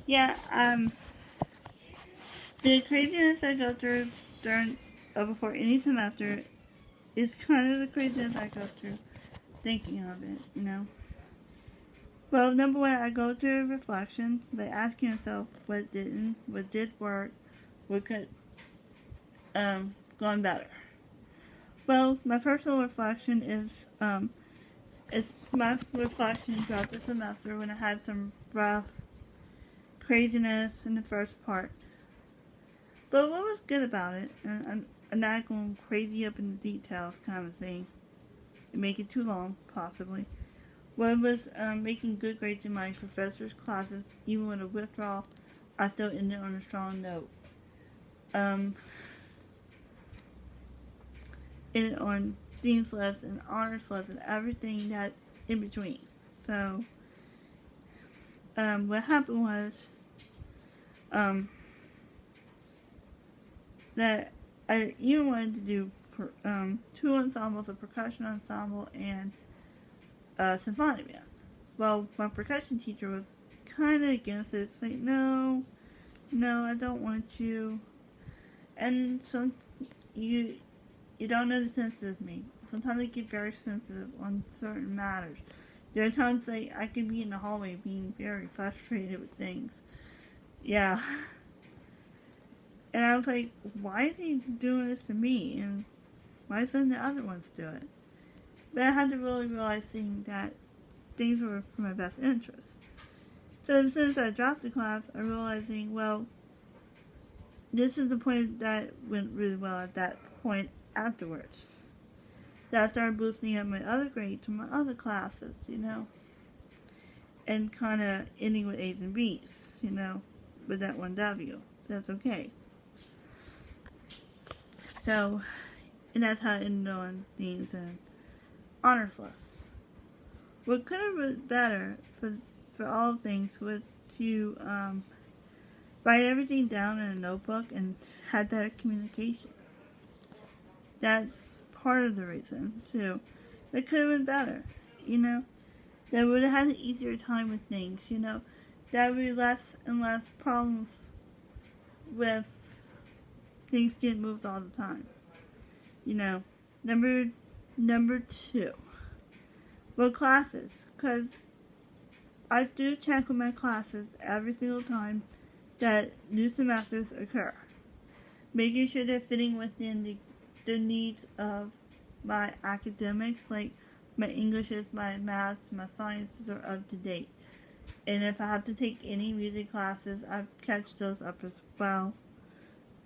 Yeah, the craziness I go through during before any semester is kind of the craziness I go through thinking of it. Well, number one, I go through reflection, like asking yourself what didn't, what did work, what could gone better. Well, my personal reflection is it's my reflection throughout the semester when I had some rough craziness in the first part. But what was good about it, and I'm not going crazy up in the details kind of thing, and make it too long, possibly. What was making good grades in my professor's classes, even with a withdrawal, I still ended on a strong note. Um, ended on Dean's List and Honors List and everything that's in between. So, what happened was that I even wanted to do two ensembles, a percussion ensemble and a symphonic band. Well, my percussion teacher was kind of against it. It's like, no, I don't want you. And so you don't know the sensitive me. Sometimes I get very sensitive on certain matters. There are times like I can be in the hallway being very frustrated with things. Yeah. And I was like, why is he doing this to me? And why doesn't the other ones do it? But I had to really realize that things were for my best interest. So as soon as I dropped the class, I realizing, well, this is the point that went really well at that point afterwards. That I started boosting up my other grades from my other classes, and kind of ending with A's and B's, with that one W. That's okay. So, and that's how I ended on Dean's and Honors List. What could have been better for all things was to write everything down in a notebook and had better communication. That's part of the reason, too. It could have been better, They would have had an easier time with things, There would be less and less problems with things getting moved all the time. Number two. Well, classes. Because I do check with my classes every single time that new semesters occur. Making sure they're fitting within the needs of my academics, like my Englishes, my maths, my sciences are up to date. And if I have to take any music classes, I catch those up as well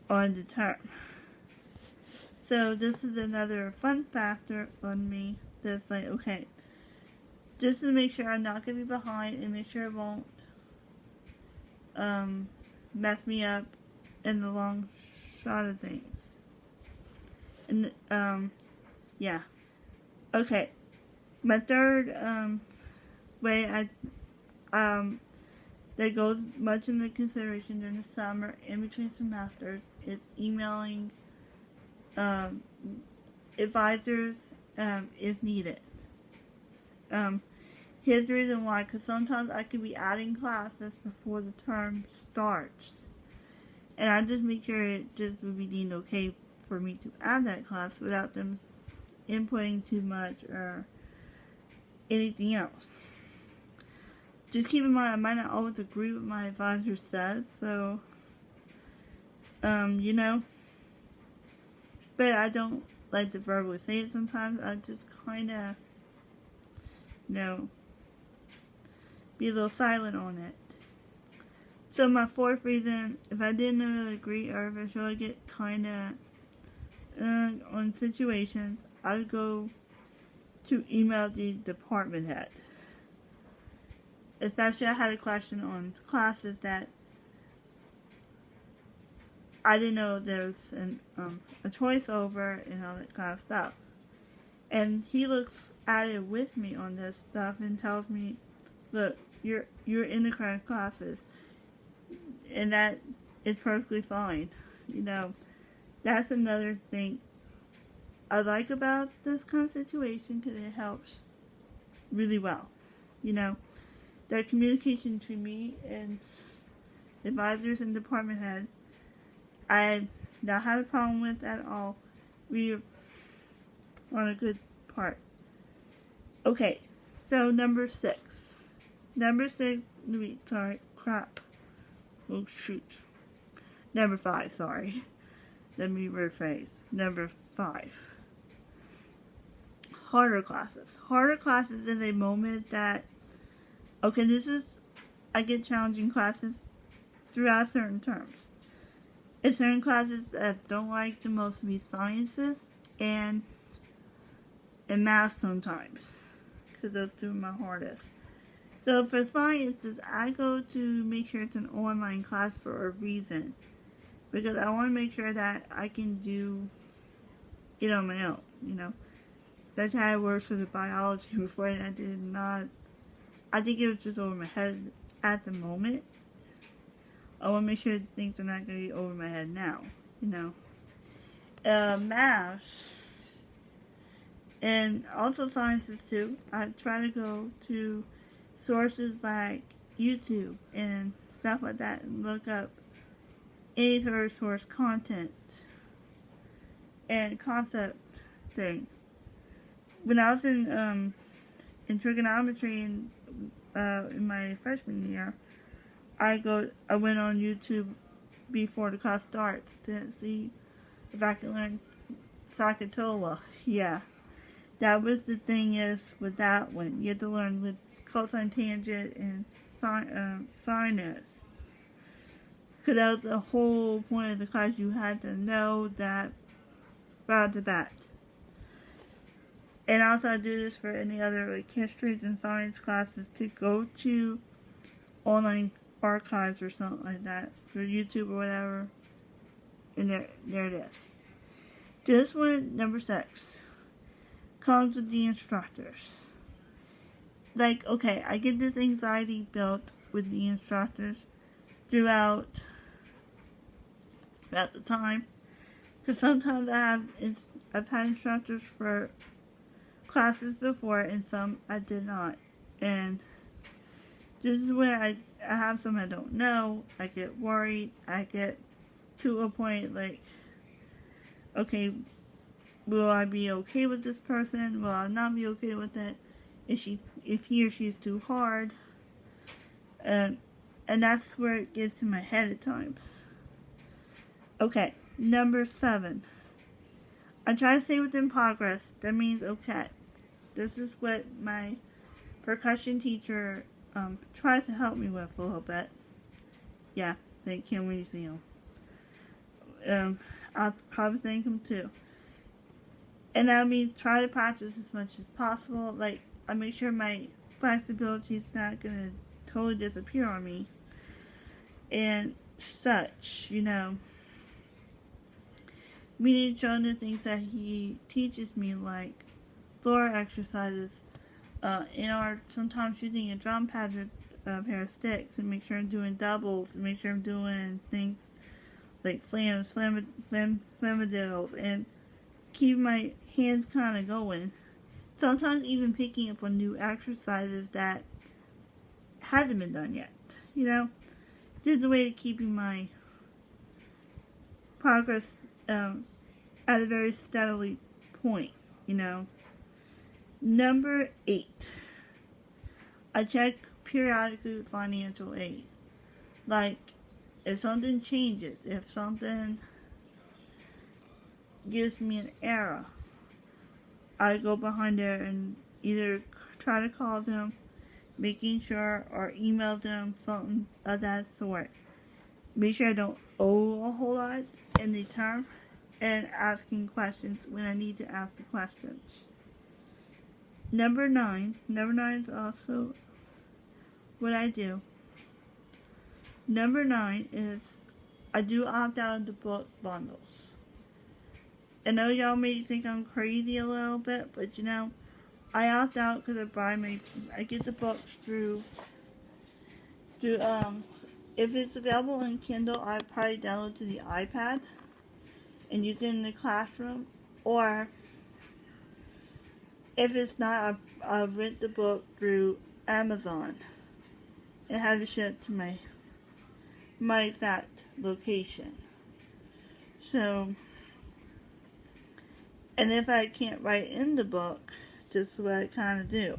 on the term. So this is another fun factor on me that's like, okay, just to make sure I'm not going to be behind and make sure it won't mess me up in the long shot of things. And, yeah. Okay. My third way that goes much into consideration during the summer in between semesters is emailing advisors if needed. Here's the reason why, because sometimes I could be adding classes before the term starts. And I just make sure it just would be deemed okay for me to add that class without them inputting too much or anything else. Just keep in mind, I might not always agree with what my advisor says, so, but I don't like to verbally say it sometimes. I just kind of, be a little silent on it. So my fourth reason, if I didn't really agree or if I should get kind of on situations, I'd go to email the department head. Especially I had a question on classes that I didn't know there was a choice over and all that kind of stuff. And he looks at it with me on this stuff and tells me, look, you're in the correct classes. And that is perfectly fine. That's another thing I like about this kind of situation because it helps really well. That communication between me and advisors and department head, I not had a problem with at all. We are on a good part. Okay, so number 6. Number 6, sorry, crap. Oh, shoot. Number 5, sorry. Let me rephrase. Number 5. Harder classes. Harder classes is a moment that, okay, I get challenging classes throughout certain terms. In certain classes that I don't like the most would be sciences and math sometimes, because those two are my hardest. So for sciences, I go to make sure it's an online class for a reason, because I want to make sure that I can do it on my own, That's how I worked for the biology before, and I did not, I think it was just over my head at the moment. I want to make sure things are not going to be over my head now, Math, and also sciences too. I try to go to sources like YouTube and stuff like that and look up any sort of source content and concept thing. When I was in trigonometry in my freshman year, I went on YouTube before the class starts to see if I could learn Sakatola. Yeah, that was the thing is with that one. You had to learn with cosine tangent and sinus. Because that was the whole point of the class. You had to know that right off the bat. And also I do this for any other like histories and science classes to go to online archives or something like that for YouTube or whatever. And there it is. This one, number 6, comes with the instructors. Like, okay, I get this anxiety built with the instructors throughout the time. Because sometimes I've had instructors for classes before and some I did not. And this is where I have some I don't know. I get worried. I get to a point like, okay, will I be okay with this person? Will I not be okay with it? If he or she is too hard? And that's where it gets to my head at times. Okay, number 7. I try to stay within progress. That means, okay, this is what my percussion teacher tries to help me with a little bit. Yeah, thank him when you see him. I'll probably thank him too. And that means try to practice as much as possible. Like, I make sure my flexibility is not going to totally disappear on me. And such, Meaning showing the things that he teaches me, like floor exercises, sometimes using a drum pad with a pair of sticks, and make sure I'm doing doubles, and make sure I'm doing things like flamadiddles, and keep my hands kind of going. Sometimes even picking up on new exercises that hasn't been done yet. There's a way to keeping my progress at a very steadily point. Number 8. I check periodically with financial aid. Like, if something changes, if something gives me an error, I go behind there and either try to call them, making sure, or email them, something of that sort. Make sure I don't owe a whole lot in the term, and asking questions when I need to ask the questions. Number 9 is also what I do. Number 9 is I do opt out of the book bundles. I know y'all may think I'm crazy a little bit, but I opt out because I get the books through if it's available in Kindle, I probably download to the iPad and use it in the classroom, or if it's not, I'll rent the book through Amazon and have it shipped to my my exact location. So, and if I can't write in the book, this is what I kind of do.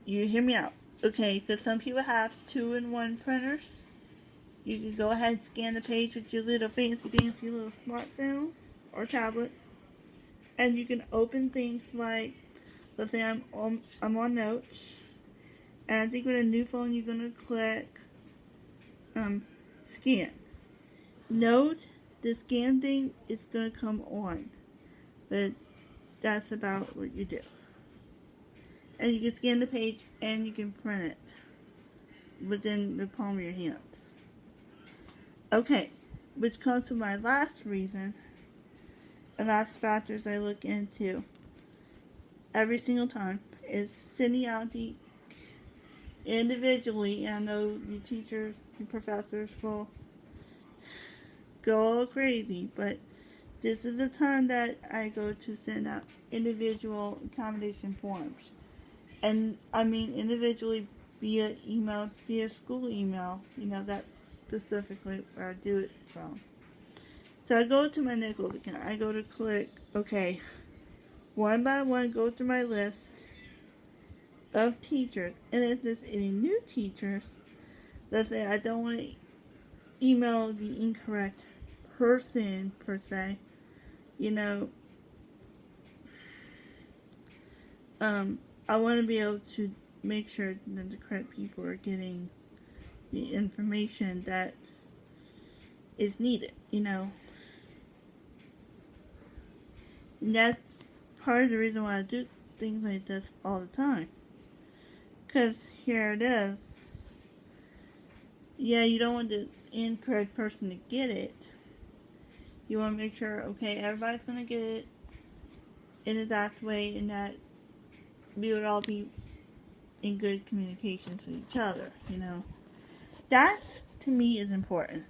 You hear me out. Okay, so some people have 2-in-1 printers. You can go ahead and scan the page with your little fancy dancy little smartphone or tablet. And you can open things like, let's say I'm on Notes. And I think with a new phone you're going to click scan. Note, the scan thing is going to come on. But that's about what you do. And you can scan the page and you can print it within the palm of your hands. Okay, which comes to my last reason, and last factors I look into every single time, is sending out the individually. And I know you teachers, you professors will go all crazy, but this is the time that I go to send out individual accommodation forms. And I mean individually via email, via school email. You know, that's specifically where I do it from. So I go to my Nichols account. I go to click, okay, one by one, go through my list of teachers. And if there's any new teachers, let's say I don't want to email the incorrect person, per se, you know, I want to be able to make sure that the correct people are getting the information that is needed, you know. And that's part of the reason why I do things like this all the time. Because here it is. Yeah, you don't want the incorrect person to get it. You want to make sure, okay, everybody's going to get it in its exact way, and that we would all be in good communications with each other, you know. That, to me, is important.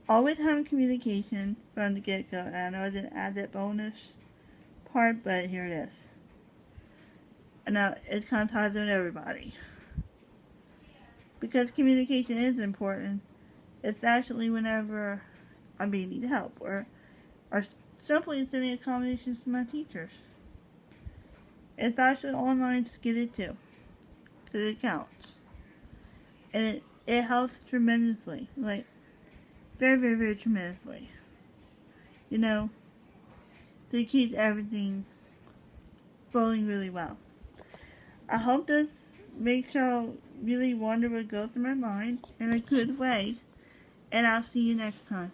Always having communication from the get-go. And I know I didn't add that bonus part, but here it is. And now it kind of ties in with everybody. Because communication is important, especially whenever I may need help, or simply sending accommodations to my teachers. Especially online, just get it too. Because it counts. And it helps tremendously. Like, very, very, very tremendously. You know, it keeps everything flowing really well. I hope this makes y'all really wonder what goes through my mind in a good way. And I'll see you next time.